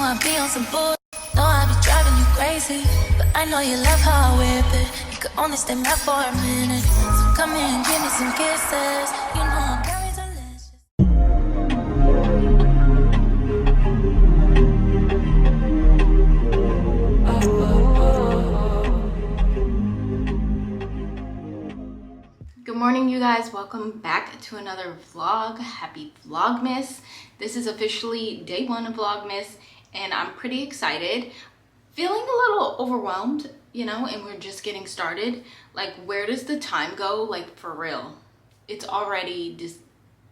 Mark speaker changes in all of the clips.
Speaker 1: I be on some bull. Know I be driving you crazy, but I know you love how I whip it. You could only stay mad for a minute, so come here and give me some kisses. You know I'm very delicious.
Speaker 2: Good morning, you guys. Welcome back to another vlog. Happy Vlogmas. This is officially day one of Vlogmas, and I'm pretty excited. Feeling a little overwhelmed, you know, and we're just getting started. Like, where does the time go? Like, for real. It's already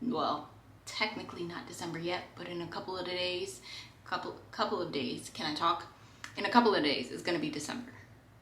Speaker 2: well, technically not December yet, but in a couple of days, couple of days, can I talk? In a couple of days, it's gonna be December.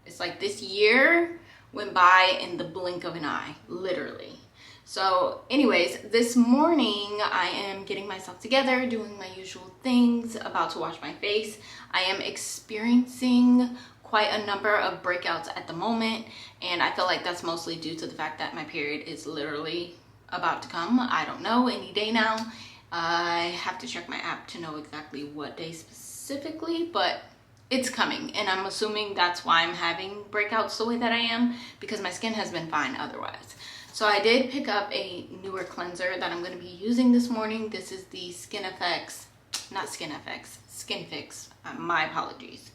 Speaker 2: It's like this year went by in the blink of an eye, literally. So anyways, this morning I am getting myself together, doing my usual things, about to wash my face. I am experiencing quite a number of breakouts at the moment, and I feel like that's mostly due to the fact that my period is literally about to come. I don't know, any day now. I have to check my app to know exactly what day specifically, but it's coming, and I'm assuming that's why I'm having breakouts the way that I am, because my skin has been fine otherwise. So I did pick up a newer cleanser that I'm going to be using this morning. This is the Skin Fix, my apologies.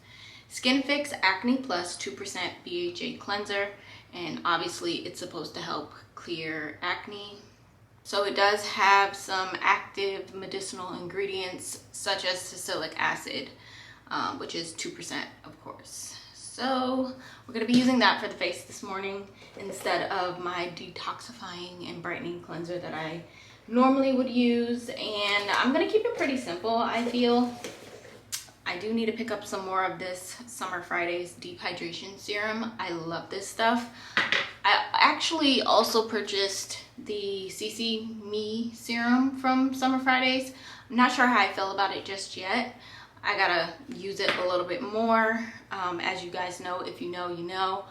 Speaker 2: Skin Fix Acne Plus 2% BHA cleanser, and obviously it's supposed to help clear acne. So it does have some active medicinal ingredients such as salicylic acid, which is 2%, of course. So we're gonna be using that for the face this morning instead of my detoxifying and brightening cleanser that I normally would use. And I'm gonna keep it pretty simple. I feel I do need to pick up some more of this Summer Fridays Deep Hydration Serum. I love this stuff. I actually also purchased the CC Me serum from Summer Fridays. I'm not sure how I feel about it just yet. I gotta use it a little bit more. As you guys know, if you know, you know,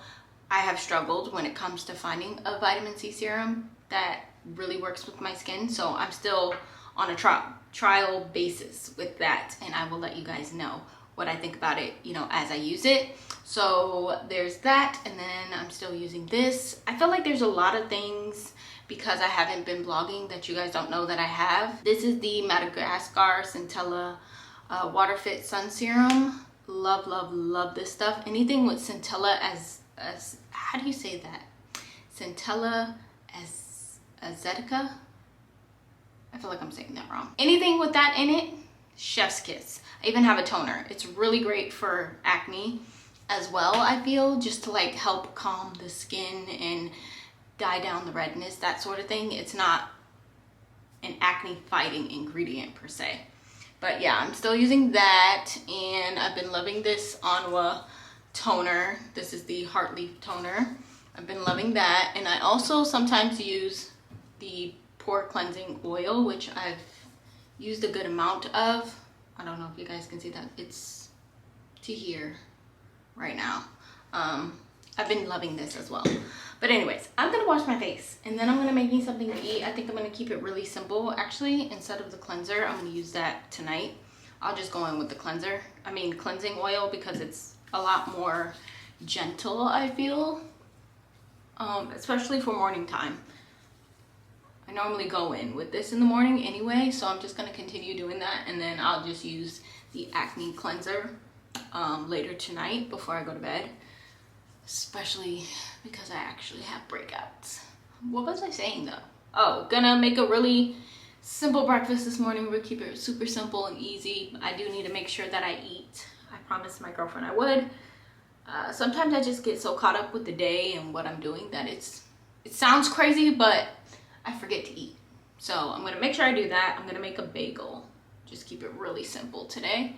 Speaker 2: I have struggled when it comes to finding a vitamin C serum that really works with my skin. So I'm still on a trial basis with that, and I will let you guys know what I think about it, you know, as I use it. So there's that, and then I'm still using this. I feel like there's a lot of things, because I haven't been vlogging, that you guys don't know that I have. This is the Madagascar Centella Water Fit Sun Serum. Love, love, love this stuff. Anything with Centella as how do you say that? Centella Azteca? I feel like I'm saying that wrong. Anything with that in it, chef's kiss. I even have a toner. It's really great for acne as well, I feel, just to like help calm the skin and die down the redness, that sort of thing. It's not an acne fighting ingredient per se. But yeah, I'm still using that, and I've been loving this Anwa toner. This is the Heart Leaf toner. I've been loving that, and I also sometimes use the pore cleansing oil, which I've used a good amount of. I don't know if you guys can see that. It's to here right now. I've been loving this as well. But anyways, I'm gonna wash my face, and then I'm gonna make me something to eat. I think I'm gonna keep it really simple. Actually, instead of the cleanser, I'm gonna use that tonight. I'll just go in with the cleansing oil, because it's a lot more gentle, I feel, especially for morning time. I normally go in with this in the morning anyway, so I'm just gonna continue doing that, and then I'll just use the acne cleanser later tonight before I go to bed. Especially because I actually have breakouts. What was I saying though? Oh, gonna make a really simple breakfast this morning. We'll keep it super simple and easy. I do need to make sure that I eat. I promised my girlfriend I would. Sometimes I just get so caught up with the day and what I'm doing that it sounds crazy, but I forget to eat. So I'm gonna make sure I do that. I'm gonna make a bagel. Just keep it really simple today.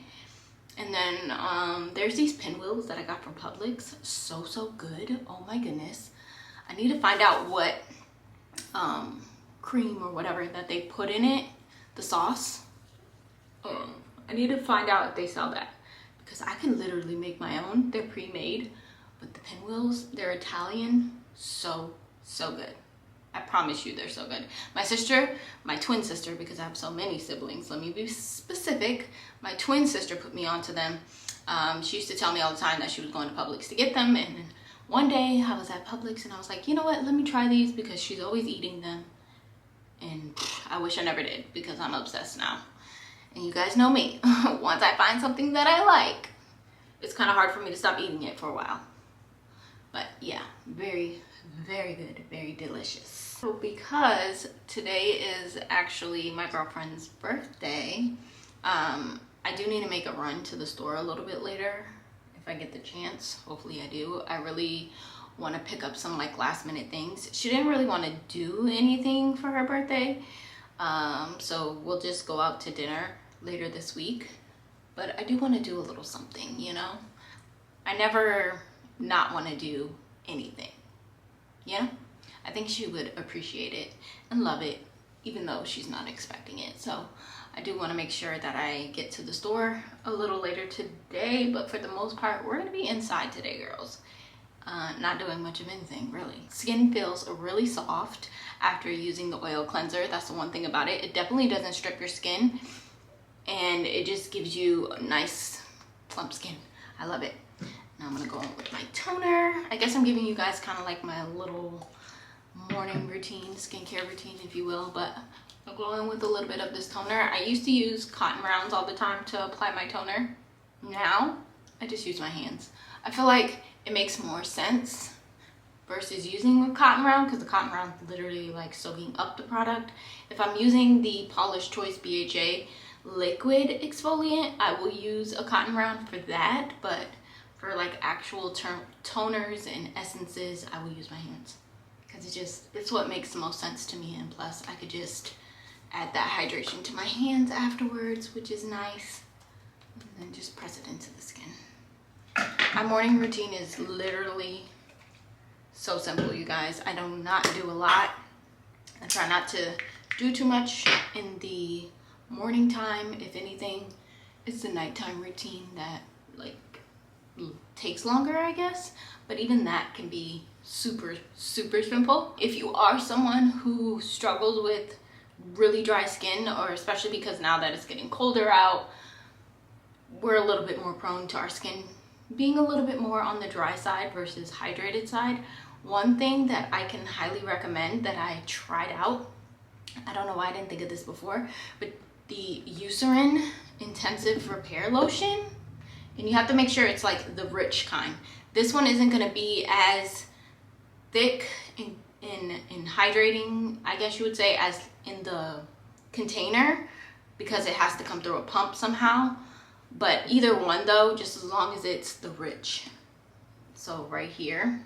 Speaker 2: And then there's these pinwheels that I got from Publix. So good. Oh my goodness. I need to find out what cream or whatever that they put in it, the sauce. I need to find out if they sell that, because I can literally make my own. They're pre-made, but the pinwheels, they're Italian. So good. I promise you, they're so good. My sister, my twin sister, because I have so many siblings, let me be specific. My twin sister put me onto them. She used to tell me all the time that she was going to Publix to get them. And one day I was at Publix and I was like, you know what? Let me try these because she's always eating them. And I wish I never did because I'm obsessed now. And you guys know me. Once I find something that I like, it's kind of hard for me to stop eating it for a while. But yeah, very, very good, very delicious. So because today is actually my girlfriend's birthday, I do need to make a run to the store a little bit later if I get the chance. Hopefully I do. I really want to pick up some like last minute things. She didn't really want to do anything for her birthday, so we'll just go out to dinner later this week. But I do want to do a little something, you know? I never not want to do anything, you know? I think she would appreciate it and love it, even though she's not expecting it. So I do want to make sure that I get to the store a little later today, but for the most part, we're going to be inside today, girls. Not doing much of anything, really. Skin feels really soft after using the oil cleanser. That's the one thing about it. It definitely doesn't strip your skin, and it just gives you a nice plump skin. I love it. Now I'm going to go in with my toner. I guess I'm giving you guys kind of like my little morning routine, skincare routine, if you will, but I'll go in with a little bit of this toner. I used to use cotton rounds all the time to apply my toner. Now I just use my hands. I feel like it makes more sense versus using a cotton round, because the cotton round is literally like soaking up the product. If I'm using the Polish Choice BHA liquid exfoliant, I will use a cotton round for that, but for like actual toners and essences, I will use my hands. Because it's what makes the most sense to me, and plus I could just add that hydration to my hands afterwards, which is nice, and then just press it into the skin. My morning routine is literally so simple, you guys. I do not do a lot. I try not to do too much in the morning time. If anything, it's the nighttime routine that like takes longer, I guess, but even that can be super simple. If you are someone who struggles with really dry skin, or especially because now that it's getting colder out, we're a little bit more prone to our skin being a little bit more on the dry side versus hydrated side. One thing that I can highly recommend that I tried out, I don't know why I didn't think of this before, but the Eucerin Intensive Repair Lotion, and you have to make sure it's like the rich kind. This one isn't going to be as thick in hydrating, I guess you would say, as in the container, because it has to come through a pump somehow. But either one though, just as long as it's the rich. So right here,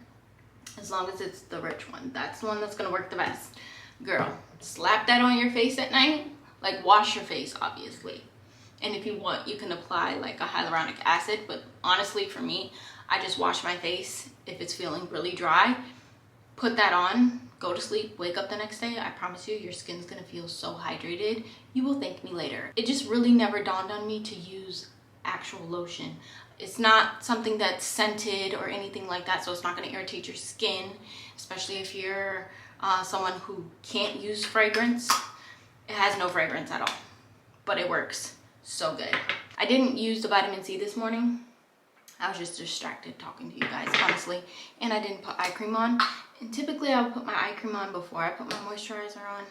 Speaker 2: as long as it's the rich one, that's the one that's going to work the best. Girl, slap that on your face at night. Like, wash your face, obviously. And if you want, you can apply like a hyaluronic acid, but honestly for me, I just wash my face if it's feeling really dry. Put that on, go to sleep, wake up the next day. I promise you, your skin's gonna feel so hydrated. You will thank me later. It just really never dawned on me to use actual lotion. It's not something that's scented or anything like that, so it's not gonna irritate your skin, especially if you're someone who can't use fragrance. It has no fragrance at all, but it works so good. I didn't use the vitamin C this morning. I was just distracted talking to you guys, honestly. And I didn't put eye cream on. And typically I would put my eye cream on before I put my moisturizer on.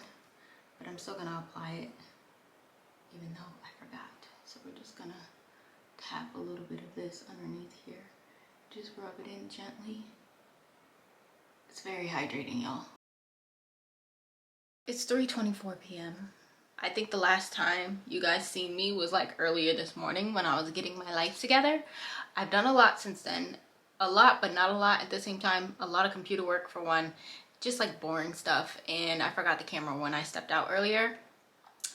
Speaker 2: But I'm still gonna apply it, even though I forgot. So we're just gonna tap a little bit of this underneath here. Just rub it in gently. It's very hydrating, y'all. It's 3:24 p.m. I think the last time you guys seen me was like earlier this morning when I was getting my life together. I've done a lot since then. A lot, but not a lot at the same time. A lot of computer work for one, just like boring stuff. And I forgot the camera when I stepped out earlier.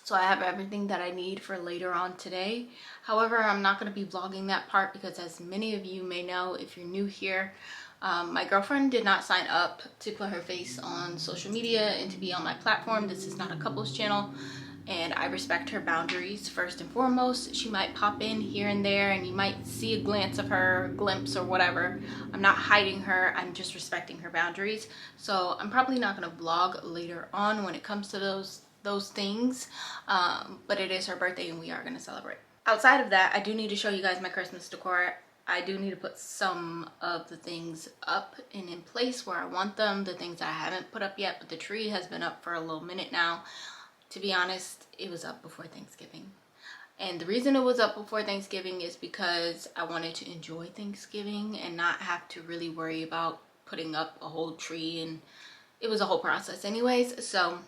Speaker 2: So I have everything that I need for later on today. However, I'm not going to be vlogging that part because, as many of you may know, if you're new here, my girlfriend did not sign up to put her face on social media and to be on my platform. This is not a couples channel. and I respect her boundaries first and foremost. She might pop in here and there and you might see a glance of her, glimpse or whatever. I'm not hiding her, I'm just respecting her boundaries. So I'm probably not gonna vlog later on when it comes to those things, but it is her birthday and we are gonna celebrate. Outside of that, I do need to show you guys my Christmas decor. I do need to put some of the things up and in place where I want them, the things I haven't put up yet, but the tree has been up for a little minute now. To be honest, it was up before Thanksgiving. And the reason it was up before Thanksgiving is because I wanted to enjoy Thanksgiving and not have to really worry about putting up a whole tree, and it was a whole process anyways. So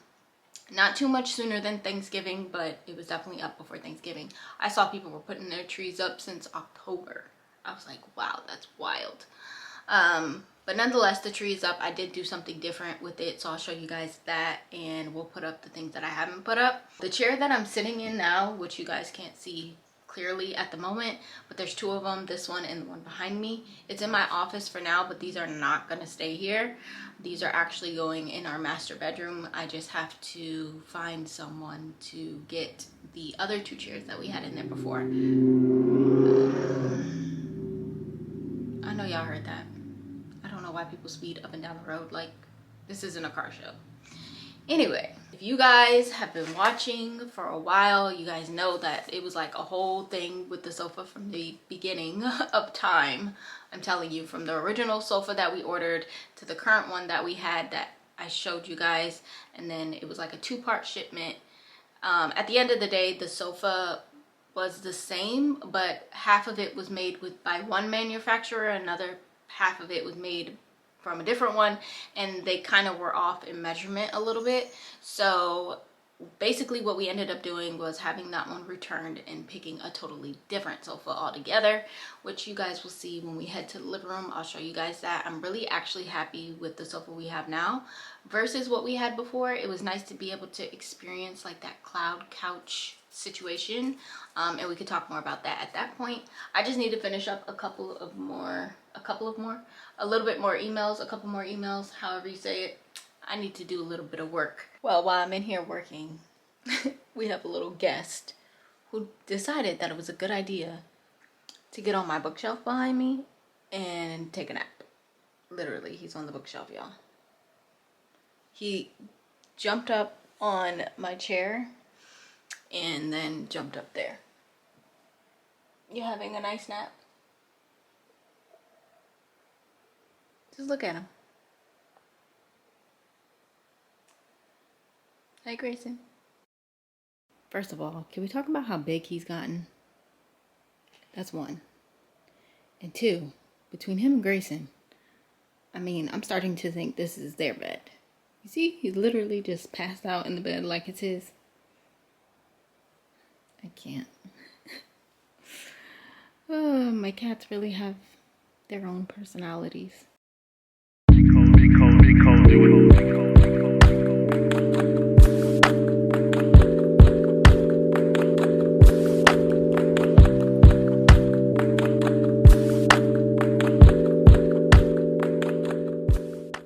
Speaker 2: not too much sooner than Thanksgiving, but it was definitely up before Thanksgiving. I saw people were putting their trees up since October. I was like, wow, that's wild. But nonetheless, the tree is up. I did do something different with it, so I'll show you guys that, and we'll put up the things that I haven't put up. The chair that I'm sitting in now, which you guys can't see clearly at the moment, but there's two of them, this one and the one behind me. It's in my office for now, but these are not gonna stay here. These are actually going in our master bedroom. I just have to find someone to get the other two chairs that we had in there before. I know y'all heard that. I don't know why people speed up and down the road like this isn't a car show. Anyway, if you guys have been watching for a while, you guys know that it was like a whole thing with the sofa from the beginning of time. I'm telling you, from the original sofa that we ordered to the current one that we had that I showed you guys, and then it was like a two-part shipment. At the end of the day, the sofa was the same, but half of it was made by one manufacturer, another half of it was made from a different one, and they kind of were off in measurement a little bit. So basically what we ended up doing was having that one returned and picking a totally different sofa altogether, which you guys will see when we head to the living room. I'll show you guys that. I'm really actually happy with the sofa we have now versus what we had before. It was nice to be able to experience like that cloud couch situation, and we could talk more about that at that point. I just need to finish up a little bit more emails, a couple more emails, however you say it. I need to do a little bit of work. Well, while I'm in here working, we have a little guest who decided that it was a good idea to get on my bookshelf behind me and take a nap. Literally, he's on the bookshelf, y'all. He jumped up on my chair and then jumped up there. You having a nice nap? Just look at him. Hey, Grayson. First of all, can we talk about how big he's gotten? That's one. And two, between him and Grayson, I mean, I'm starting to think this is their bed. You see, he's literally just passed out in the bed like it's his. I can't. Oh, my cats really have their own personalities.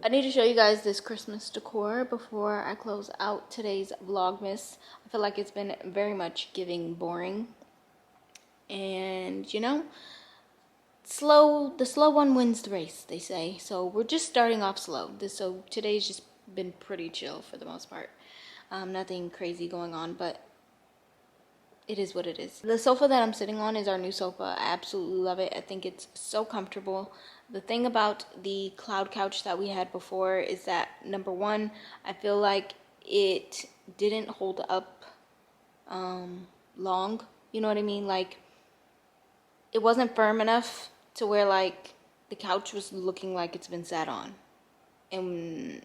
Speaker 2: I need to show you guys this Christmas decor before I close out today's Vlogmas. I feel like it's been very much giving boring. And you know, the slow one wins the race, they say. So we're just starting off slow. So today's just been pretty chill for the most part. Nothing crazy going on, but it is what it is. The sofa that I'm sitting on is our new sofa. I absolutely love it. I think it's so comfortable. The thing about the cloud couch that we had before is that, number one, I feel like it didn't hold up long. You know what I mean? Like, it wasn't firm enough to where like the couch was looking like it's been sat on, and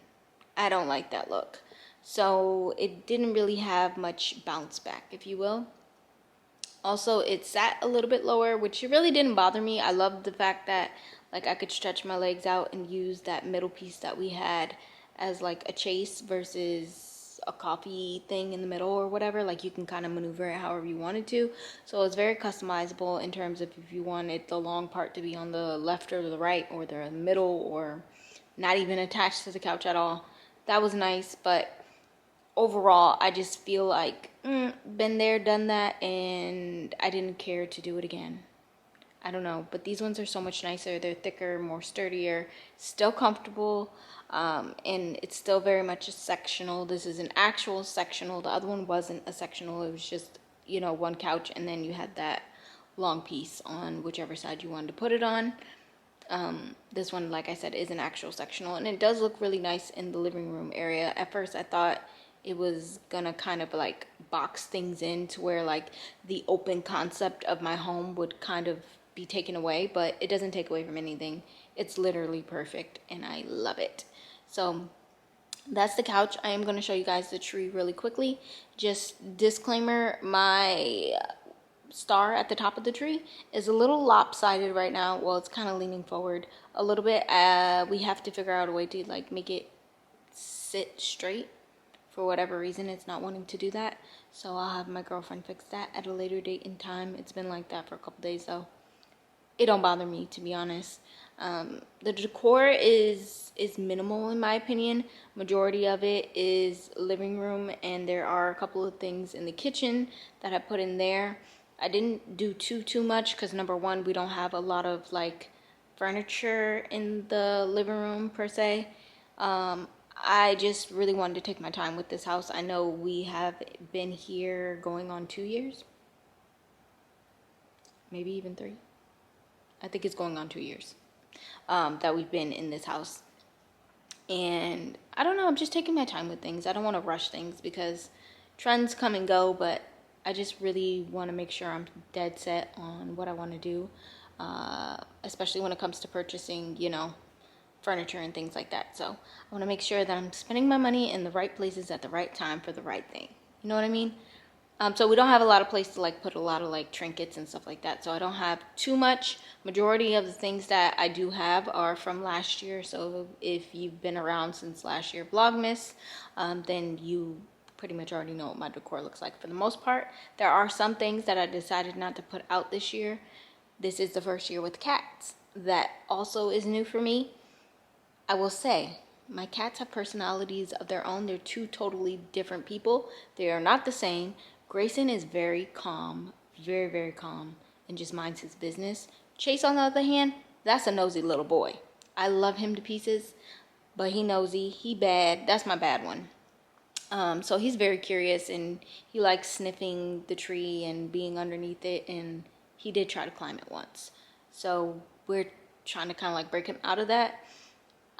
Speaker 2: I don't like that look. So it didn't really have much bounce back, if you will. Also, it sat a little bit lower, which really didn't bother me. I loved the fact that like I could stretch my legs out and use that middle piece that we had as like a chase versus a coffee thing in the middle or whatever. Like you can kind of maneuver it however you wanted to. So it's very customizable in terms of if you wanted the long part to be on the left or the right or the middle or not even attached to the couch at all. That was nice, but overall, I just feel like been there, done that, and I didn't care to do it again. I don't know, but these ones are so much nicer. They're thicker, more sturdier, still comfortable, and it's still very much a sectional. This is an actual sectional. The other one wasn't a sectional. It was just, you know, one couch, and then you had that long piece on whichever side you wanted to put it on. This one, like I said, is an actual sectional, and it does look really nice in the living room area. At first, I thought it was gonna kind of like box things in to where like the open concept of my home would kind of be taken away, but it doesn't take away from anything. It's literally perfect, and I love it. So that's the couch. I am going to show you guys the tree really quickly. Just disclaimer, my star at the top of the tree is a little lopsided right now. Well, it's kind of leaning forward a little bit. We have to figure out a way to like make it sit straight. For whatever reason, it's not wanting to do that, so I'll have my girlfriend fix that at a later date in time. It's been like that for a couple days though. It don't bother me, to be honest. The decor is minimal in my opinion. Majority of it is living room, and there are a couple of things in the kitchen that I put in there. I didn't do too much because number one, we don't have a lot of like furniture in the living room per se. I just really wanted to take my time with this house. I know we have been here going on 2 years, maybe even 3. I think it's going on 2 years that we've been in this house. And I don't know, I'm just taking my time with things. I don't want to rush things because trends come and go, but I just really want to make sure I'm dead set on what I want to do, especially when it comes to purchasing, you know, furniture and things like that. So I want to make sure that I'm spending my money in the right places at the right time for the right thing. You know what I mean? So we don't have a lot of place to like put a lot of like trinkets and stuff like that. So I don't have too much. Majority of the things that I do have are from last year. So if you've been around since last year Vlogmas, then you pretty much already know what my decor looks like for the most part. There are some things that I decided not to put out this year. This is the first year with cats. That also is new for me. I will say, my cats have personalities of their own. They're two totally different people. They are not the same. Grayson is very calm, very calm, and just minds his business. Chase, on the other hand, that's a nosy little boy. I love him to pieces, but he nosy, he bad. That's my bad one. So he's very curious, and he likes sniffing the tree and being underneath it, and he did try to climb it once. So we're trying to kind of like break him out of that.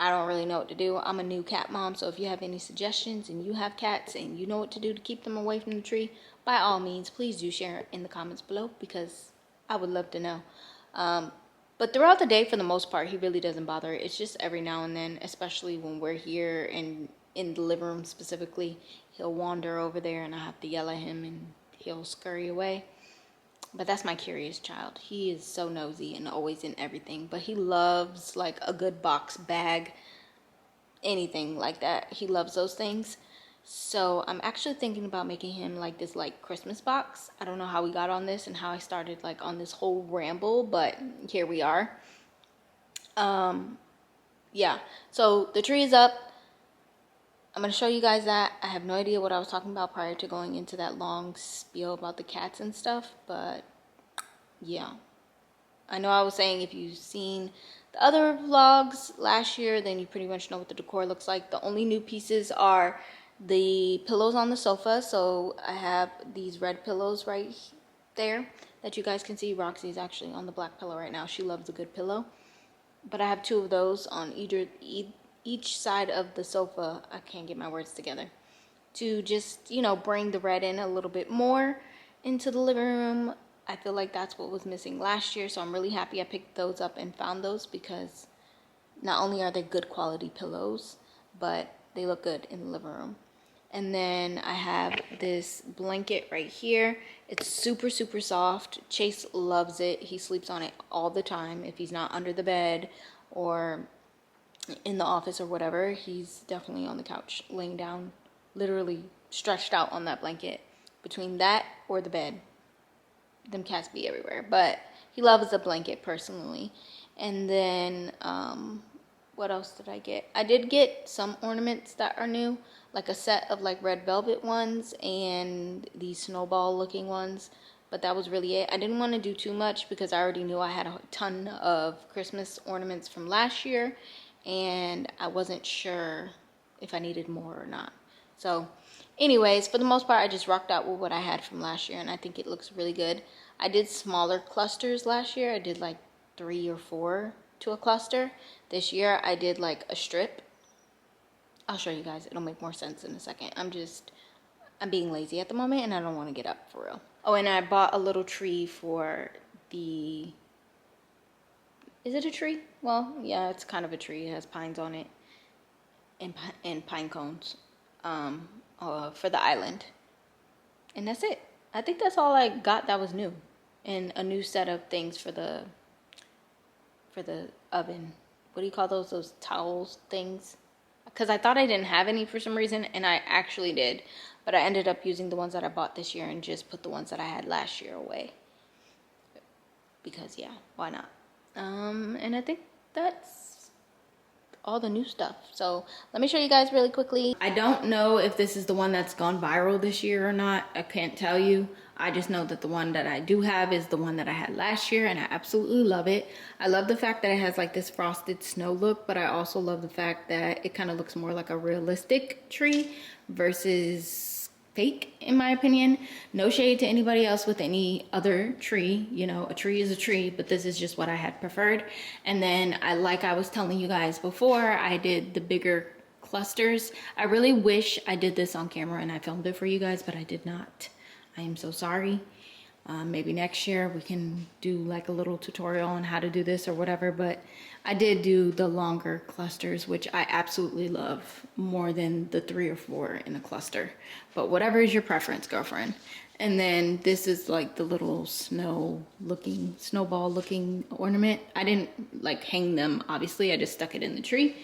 Speaker 2: I don't really know what to do. I'm a new cat mom, so if you have any suggestions and you have cats and you know what to do to keep them away from the tree, by all means, please do share in the comments below because I would love to know. But throughout the day, for the most part, he really doesn't bother. It's just every now and then, especially when we're here and in the living room specifically, he'll wander over there and I have to yell at him and he'll scurry away. But that's my curious child. He is so nosy and always in everything. But he loves like a good box bag, anything like that. He loves those things. So I'm actually thinking about making him like this like Christmas box. I don't know how we got on this and how I started like on this whole ramble, but here we are. Yeah, so the tree is up. I'm going to show you guys that. I have no idea what I was talking about prior to going into that long spiel about the cats and stuff, but yeah. I know I was saying if you've seen the other vlogs last year, then you pretty much know what the decor looks like. The only new pieces are the pillows on the sofa. So I have these red pillows right there that you guys can see. Roxy's actually on the black pillow right now. She loves a good pillow. But I have 2 of those on each side of the sofa. I can't get my words together. To just, you know, bring the red in a little bit more into the living room. I feel like that's what was missing last year, so I'm really happy I picked those up and found those because not only are they good quality pillows, but they look good in the living room. And then I have this blanket right here. It's super soft. Chase loves it. He sleeps on it all the time. If he's not under the bed or in the office or whatever, he's definitely on the couch laying down, literally stretched out on that blanket. Between that or the bed, them cats be everywhere, but he loves the blanket personally. And then what else did I get? I did get some ornaments that are new, like a set of like red velvet ones and these snowball looking ones, but that was really it. I didn't want to do too much because I already knew I had a ton of Christmas ornaments from last year, and I wasn't sure if I needed more or not. So anyways, for the most part, I just rocked out with what I had from last year, and I think it looks really good. I did smaller clusters last year. I did like 3 or 4 to a cluster. This year I did like a strip. I'll show you guys, it'll make more sense in a second. I'm being lazy at the moment and I don't want to get up for real. Oh, and I bought a little tree for the, is it a tree? Well, yeah, it's kind of a tree. It has pines on it and pine cones for the island. And that's it. I think that's all I got that was new. And a new set of things for the oven. What do you call those? Those towels things? Because I thought I didn't have any for some reason, and I actually did. But I ended up using the ones that I bought this year and just put the ones that I had last year away. Because, yeah, why not? And I think that's all the new stuff. So let me show you guys really quickly. I don't know if this is the one that's gone viral this year or not. I can't tell you. I just know that the one that I do have is the one that I had last year, and I absolutely love it. I love the fact that it has like this frosted snow look, but I also love the fact that it kind of looks more like a realistic tree versus fake, in my opinion. No shade to anybody else with any other tree. You know, a tree is a tree, but this is just what I had preferred. And then like I was telling you guys before, I did the bigger clusters. I really wish I did this on camera and I filmed it for you guys, but I did not. I am so sorry. Maybe next year we can do like a little tutorial on how to do this or whatever, but I did do the longer clusters, which I absolutely love more than the 3 or 4 in a cluster. But whatever is your preference, girlfriend. And then this is like the little snowball looking ornament. I didn't like hang them, obviously. I just stuck it in the tree.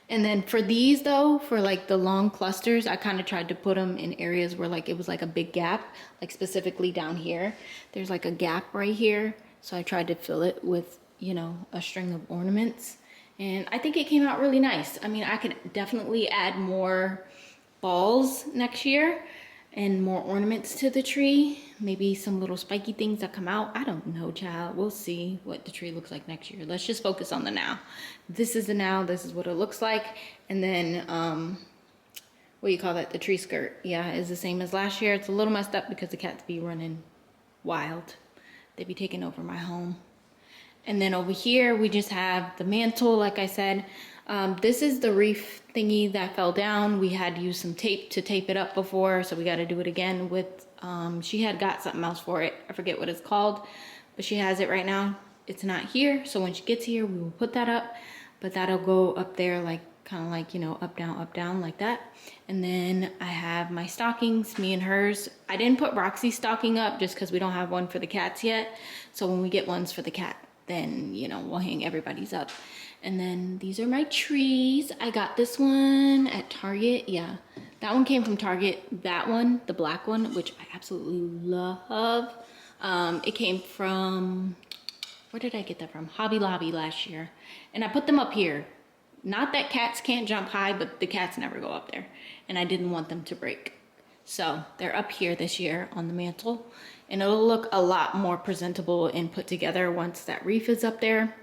Speaker 2: And then for these though, for like the long clusters, I kind of tried to put them in areas where like it was like a big gap, like specifically down here. There's like a gap right here. So I tried to fill it with, you know, a string of ornaments. And I think it came out really nice. I mean, I could definitely add more balls next year and more ornaments to the tree. Maybe some little spiky things that come out. I don't know, child. We'll see what the tree looks like next year. Let's just focus on the now. This is the now. This is what it looks like. And then, what do you call that? The tree skirt. Yeah, is the same as last year. It's a little messed up because the cats be running wild. They be taking over my home. And then over here, we just have the mantle, like I said. This is the wreath thingy that fell down. We had used some tape to tape it up before, so we got to do it again with, she had got something else for it. I forget what it's called, but she has it right now. It's not here, so when she gets here, we will put that up, but that'll go up there like, kind of like, you know, up, down, like that. And then I have my stockings, me and hers. I didn't put Roxy's stocking up just because we don't have one for the cats yet. So when we get ones for the cat, then, you know, we'll hang everybody's up. And then these are my trees. I got this one at Target. Yeah, that one came from Target. That one, the black one, which I absolutely love. It came from, where did I get that from? Hobby Lobby last year. And I put them up here. Not that cats can't jump high, but the cats never go up there. And I didn't want them to break. So they're up here this year on the mantle. And it'll look a lot more presentable and put together once that wreath is up there.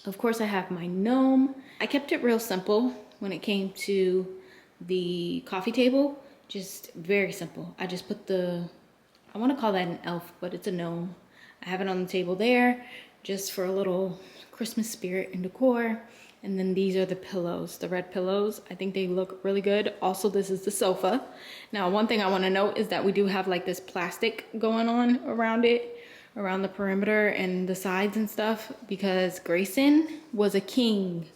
Speaker 2: Of course, I have my gnome. I kept it real simple when it came to the coffee table. Just very simple. I just put the, I want to call that an elf, but it's a gnome. I have it on the table there just for a little Christmas spirit and decor. And then these are the pillows, the red pillows. I think they look really good. Also, this is the sofa. Now, one thing I want to note is that we do have like this plastic going on around it, around the perimeter and the sides and stuff, because Grayson was a king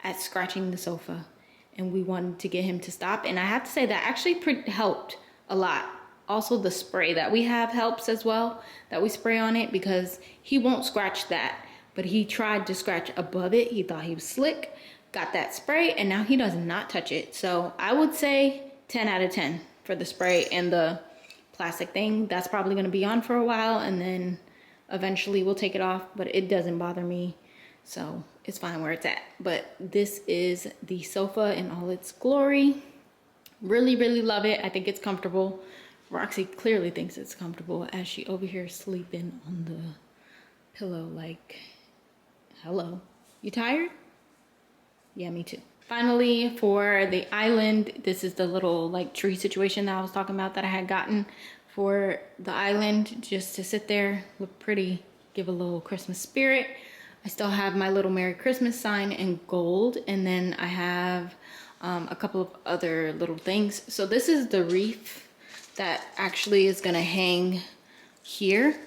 Speaker 2: at scratching the sofa and we wanted to get him to stop. And I have to say that actually helped a lot. Also, the spray that we have helps as well, that we spray on it, because he won't scratch that. But he tried to scratch above it. He thought he was slick, got that spray, and now he does not touch it. So I would say 10 out of 10 for the spray and the plastic thing. That's probably gonna be on for a while, and then eventually we'll take it off, but it doesn't bother me. So it's fine where it's at. But this is the sofa in all its glory. Really, really love it. I think it's comfortable. Roxy clearly thinks it's comfortable as she over here sleeping on the pillow like, hello. You tired? Yeah, me too. Finally, for the island, this is the little like tree situation that I was talking about that I had gotten for the island, just to sit there, look pretty, give a little Christmas spirit. I still have my little Merry Christmas sign in gold, and then I have a couple of other little things. So this is the wreath that actually is gonna hang here.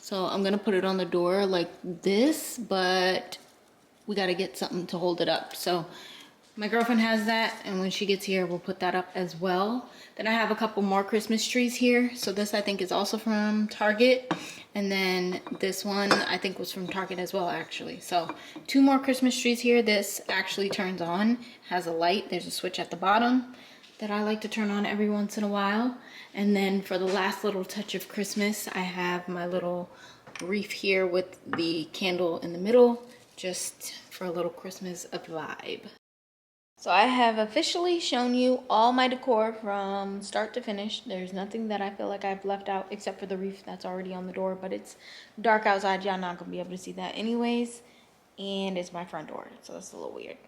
Speaker 2: So I'm gonna put it on the door like this, but we gotta get something to hold it up. So my girlfriend has that, and when she gets here, we'll put that up as well. Then I have a couple more Christmas trees here. So this I think is also from Target. And then this one I think was from Target as well, actually. So 2 more Christmas trees here. This actually turns on, has a light. There's a switch at the bottom that I like to turn on every once in a while. And then for the last little touch of Christmas, I have my little wreath here with the candle in the middle, just for a little Christmas vibe. So I have officially shown you all my decor from start to finish. There's nothing that I feel like I've left out except for the wreath that's already on the door, but it's dark outside. Y'all not gonna be able to see that anyways. And it's my front door, so that's a little weird.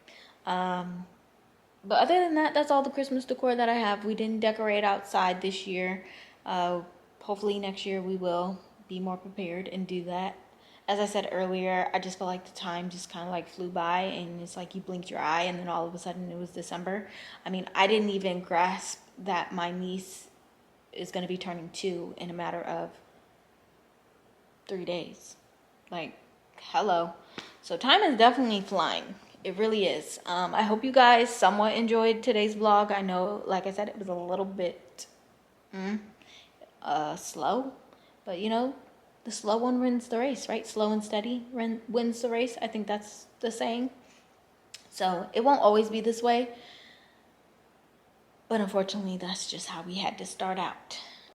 Speaker 2: But other than that, that's all the Christmas decor that I have. We didn't decorate outside this year. Hopefully next year we will be more prepared and do that. As I said earlier, I just feel like the time just kind of like flew by, and it's like you blinked your eye and then all of a sudden it was December. I mean, I didn't even grasp that my niece is going to be turning 2 in a matter of 3 days. Like, hello. So time is definitely flying. It really is. I hope you guys somewhat enjoyed today's vlog. I know, like I said, it was a little bit slow, but you know, the slow one wins the race, right? Slow and steady wins the race. I think that's the saying. So it won't always be this way, but unfortunately, that's just how we had to start out.